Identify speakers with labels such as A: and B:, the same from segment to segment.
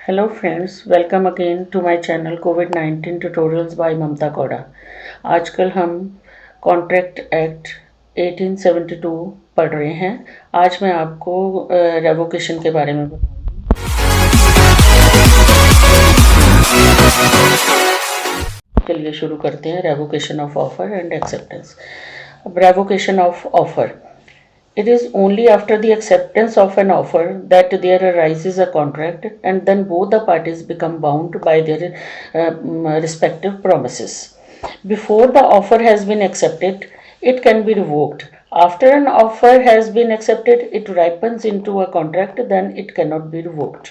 A: Hello friends, welcome again to my channel COVID-19 tutorials by ममता कौड़ा। आजकल हम contract act 1872 पढ़ रहे हैं। आज मैं आपको रेवोकेशन के बारे में बताऊंगी। चलिए शुरू करते हैं। Revocation of offer and acceptance. अब revocation of offer, it is only after the acceptance of an offer that there arises a contract, and then both the parties become bound by their respective promises. Before the offer has been accepted, it can be revoked. After an offer has been accepted, it ripens into a contract, then it cannot be revoked.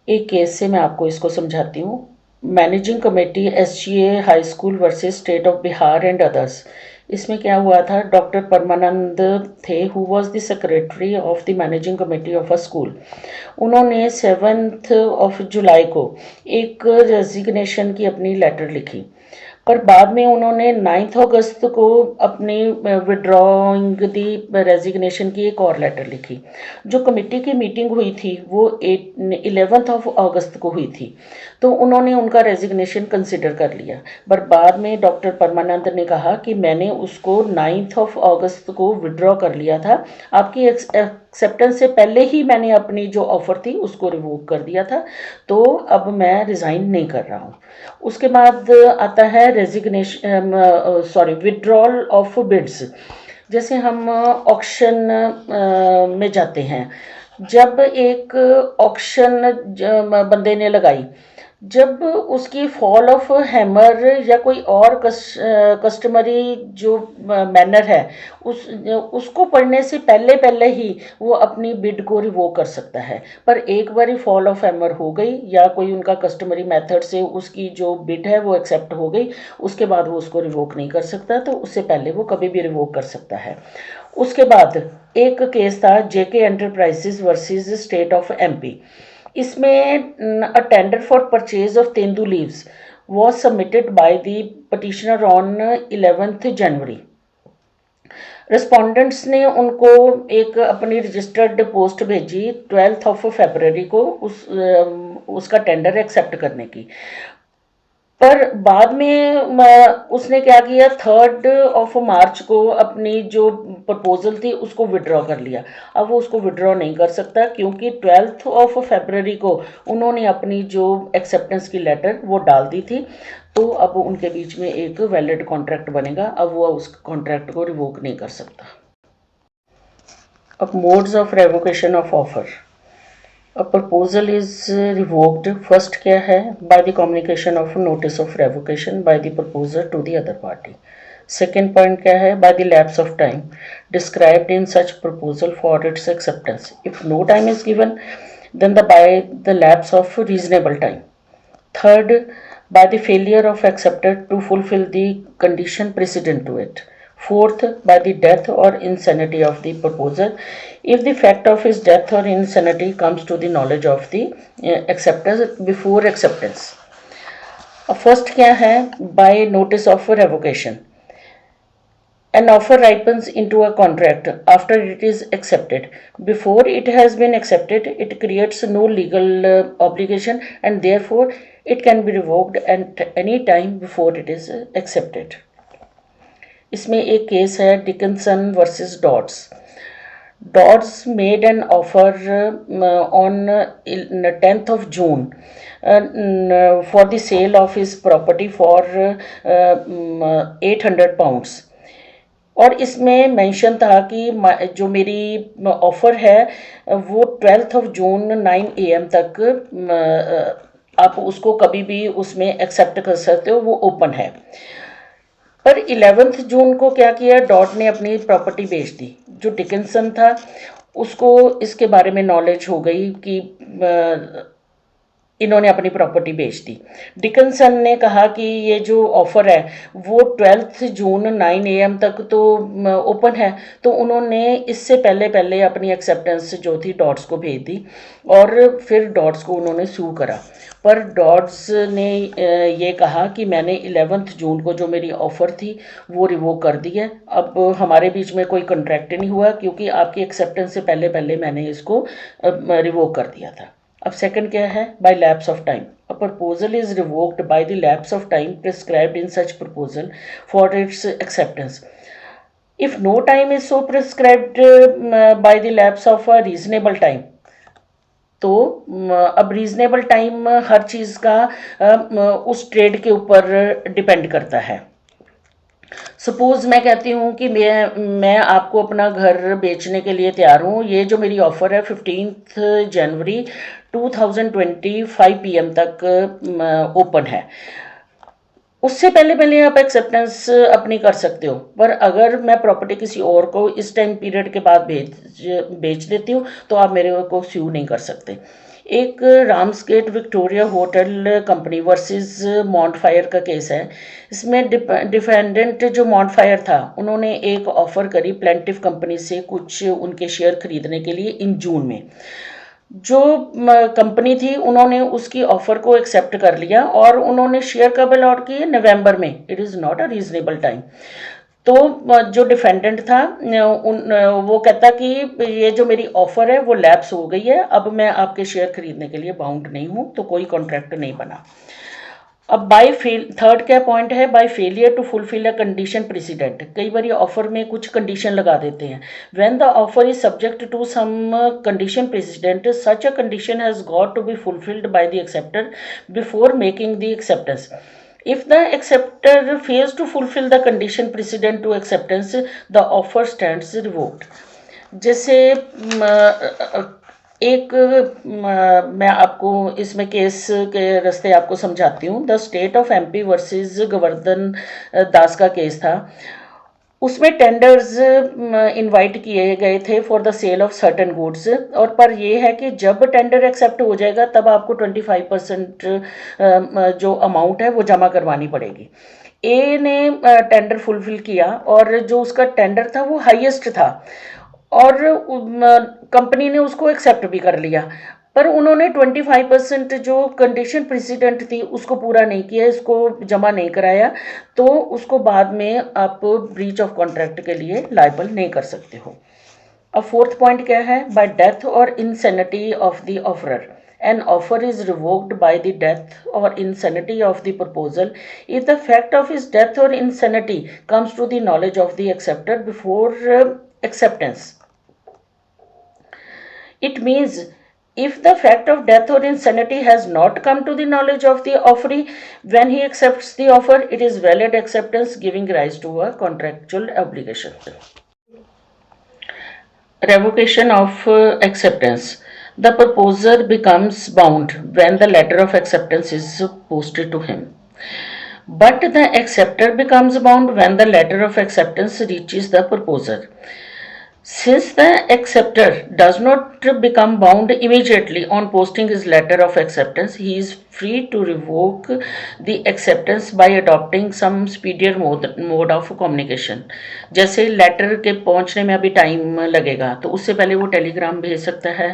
A: एक case से मैं आपको इसको समझाती हूँ। Managing committee SGA high school versus state of Bihar and others. इसमें क्या हुआ था, डॉक्टर परमानंद थे who was the secretary of the managing committee of a school. उन्होंने 7 जुलाई को एक रेजिग्नेशन की अपनी लेटर लिखी, पर बाद में उन्होंने 9 अगस्त को अपनी विड्रॉइंग दी रेजिग्नेशन की एक और लेटर लिखी। जो कमेटी की मीटिंग हुई थी वो 11 अगस्त को हुई थी, तो उन्होंने उनका रेजिग्नेशन कंसिडर कर लिया। पर बाद में डॉक्टर परमानंद ने कहा कि मैंने उसको 9 अगस्त को विड्रॉ कर लिया था, आपकी एक्सेप्टेंस से पहले ही मैंने अपनी जो ऑफर थी उसको रिवोक कर दिया था, तो अब मैं रिज़ाइन नहीं कर रहा हूँ। उसके बाद आता है विड्रॉल ऑफ बिड्स। जैसे हम ऑक्शन में जाते हैं, जब एक ऑक्शन बंदे ने लगाई, जब उसकी फॉल ऑफ हैमर या कोई और कस्टमरी जो मैनर है उसको पढ़ने से पहले पहले ही वो अपनी बिड को रिवोक कर सकता है। पर एक बार फॉल ऑफ हैमर हो गई या कोई उनका कस्टमरी मेथड से उसकी जो बिड है वो एक्सेप्ट हो गई, उसके बाद वो उसको रिवोक नहीं कर सकता, तो उससे पहले वो कभी भी रिवोक कर सकता है। उसके बाद एक केस था JK enterprises versus state of MP। इसमें a tender for purchase of tendu leaves was submitted by the petitioner on 11th January. Respondents ने उनको एक अपनी रजिस्टर्ड पोस्ट भेजी 12 फरवरी को उसका टेंडर एक्सेप्ट करने की। पर बाद में उसने क्या किया, 3 मार्च को अपनी जो प्रपोजल थी उसको विड्रॉ कर लिया। अब वो उसको विड्रॉ नहीं कर सकता क्योंकि 12 फरवरी को उन्होंने अपनी जो एक्सेप्टेंस की लेटर वो डाल दी थी, तो अब उनके बीच में एक वैलिड कॉन्ट्रैक्ट बनेगा। अब वो उस कॉन्ट्रैक्ट को रिवोक नहीं कर सकता। अब modes of revocation of offer. A proposal is revoked. First क्या है, by the communication of notice of revocation by the proposer to the other party. Second point क्या है, by the lapse of time described in such proposal for its acceptance. If no time is given, then by the lapse of reasonable time. Third, by the failure of acceptor to fulfill the condition precedent to it. Fourth, by the death or insanity of the proposer, if the fact of his death or insanity comes to the knowledge of the acceptor before acceptance. First क्या है, by notice of revocation. An offer ripens into a contract after it is accepted. Before it has been accepted, it creates no legal obligation, and therefore it can be revoked at any time before it is accepted. इसमें एक case है Dickinson versus Dodds. Dodds made an offer on 10 June for the sale of his property for 800 pounds, और इसमें mention था कि जो मेरी offer है वो 12 जून 9 AM तक आप उसको कभी भी उसमें एक्सेप्ट कर सकते हो, वो ओपन है। पर 11 जून को क्या किया, डॉट ने अपनी प्रॉपर्टी बेच दी। जो डिकिंसन था उसको इसके बारे में नॉलेज हो गई कि इन्होंने अपनी प्रॉपर्टी बेच दी। डिकिंसन ने कहा कि ये जो ऑफ़र है वो 12 जून 9 AM तक तो ओपन है, तो उन्होंने इससे पहले पहले अपनी एक्सेप्टेंस जो थी डॉट्स को भेज दी और फिर डॉट्स को उन्होंने सू करा। पर डॉट्स ने ये कहा कि मैंने 11 जून को जो मेरी ऑफ़र थी वो रिवोक कर दी है, अब हमारे बीच में कोई कॉन्ट्रैक्ट नहीं हुआ क्योंकि आपकी एक्सेप्टेंस से पहले पहले मैंने इसको रिवोक कर दिया था। अब सेकंड क्या है, by lapse of time, a proposal is revoked by the lapse of time prescribed in such proposal for its acceptance. If no time is so prescribed by the lapse of a reasonable time, तो अब reasonable time हर चीज़ का उस trade के ऊपर depend करता है। Suppose मैं कहती हूँ कि मैं आपको अपना घर बेचने के लिए तैयार हूँ, ये जो मेरी ऑफ़र है 15 जनवरी 2025 PM तक ओपन है। उससे पहले पहले आप एक्सेप्टेंस अपनी कर सकते हो, पर अगर मैं प्रॉपर्टी किसी और को इस टाइम पीरियड के बाद बेच देती हूँ तो आप मेरे को स्यू नहीं कर सकते। एक राम्सगेट विक्टोरिया होटल कंपनी वर्सेस मॉन्टफायर का केस है। इसमें डिफेंडेंट जो मॉन्टफायर था, उन्होंने एक ऑफ़र करी प्लेंटिफ कंपनी से कुछ उनके शेयर खरीदने के लिए इन जून में। जो कंपनी थी उन्होंने उसकी ऑफ़र को एक्सेप्ट कर लिया और उन्होंने शेयर कब अलॉट किए, नवंबर में। It is not a reasonable time. तो जो डिफेंडेंट था वो कहता कि ये जो मेरी ऑफ़र है वो लैप्स हो गई है, अब मैं आपके शेयर खरीदने के लिए बाउंड नहीं हूँ, तो कोई कॉन्ट्रैक्ट नहीं बना। अब बाय फेल, थर्ड क्या पॉइंट है, by failure to fulfil a condition precedent. कई बार ये ऑफर में कुछ कंडीशन लगा देते हैं। When the offer is subject to some condition precedent, such a condition has got to be fulfilled by the acceptor before making the acceptance. If the acceptor fails to fulfill the condition precedent to acceptance, the offer stands revoked. जैसे एक मैं आपको इसमें case के रास्ते आपको समझाती हूँ। The state of MP versus Govardhan Das का केस था। उसमें टेंडर्स इनवाइट किए गए थे for the sale of certain goods, और पर यह है कि जब टेंडर एक्सेप्ट हो जाएगा तब आपको 25% जो अमाउंट है वो जमा करवानी पड़ेगी। ए ने टेंडर फुलफिल किया और जो उसका टेंडर था वो हाईएस्ट था, और कंपनी ने उसको एक्सेप्ट भी कर लिया, पर उन्होंने 25% जो कंडीशन प्रेसिडेंट थी उसको पूरा नहीं किया, इसको जमा नहीं कराया, तो उसको बाद में आप ब्रीच ऑफ कॉन्ट्रैक्ट के लिए लायबल नहीं कर सकते हो। अब फोर्थ पॉइंट क्या है, बाय डेथ और insanity of the offeror. An offer is revoked by the death or insanity of the proposal if the fact of his death or insanity comes to the knowledge of the acceptor before acceptance. It means if the fact of death or insanity has not come to the knowledge of the offeree when he accepts the offer, it is valid acceptance giving rise to a contractual obligation. Revocation of acceptance. The proposer becomes bound when the letter of acceptance is posted to him. But the acceptor becomes bound when the letter of acceptance reaches the proposer. Since the acceptor does not become bound immediately on posting his letter of acceptance, he is free to revoke the acceptance by adopting some speedier mode of communication. जैसे letter के पहुंचने में अभी time लगेगा तो उससे पहले वो टेलीग्राम भेज सकता है,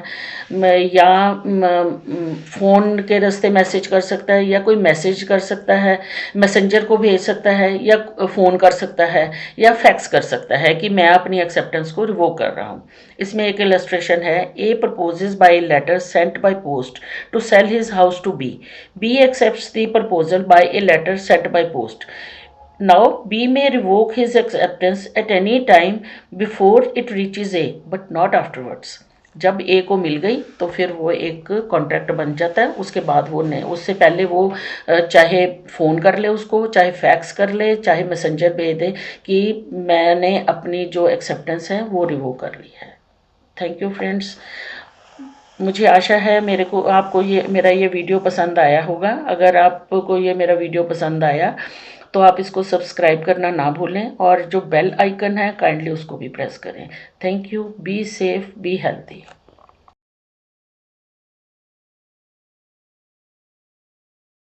A: या फ़ोन के रास्ते मैसेज कर सकता है, या कोई मैसेज कर सकता है, मैसेंजर को भेज सकता है, या फ़ोन कर सकता है, या फैक्स कर सकता है कि मैं अपनी एक्सेप्टेंस को रिवोक कर रहा हूँ। इसमें एक इलस्ट्रेशन है, A proposes by letter sent by post to sell his house to B, B accepts the proposal by a letter sent by post. Now B may revoke his acceptance at any time before it reaches A, but not afterwards. जब ए को मिल गई तो फिर वो एक contract बन जाता है, उसके बाद वो नहीं, उससे पहले वो चाहे फ़ोन कर ले उसको, चाहे फैक्स कर ले, चाहे मैसेंजर भेज दे कि मैंने अपनी जो एक्सेप्टेंस है वो रिवोक कर ली है। थैंक यू फ्रेंड्स, मुझे आशा है आपको मेरा ये वीडियो पसंद आया होगा। अगर आपको ये मेरा वीडियो पसंद आया तो आप इसको सब्सक्राइब करना ना भूलें, और जो बेल आइकन है काइंडली उसको भी प्रेस करें। Thank you, be safe, be healthy.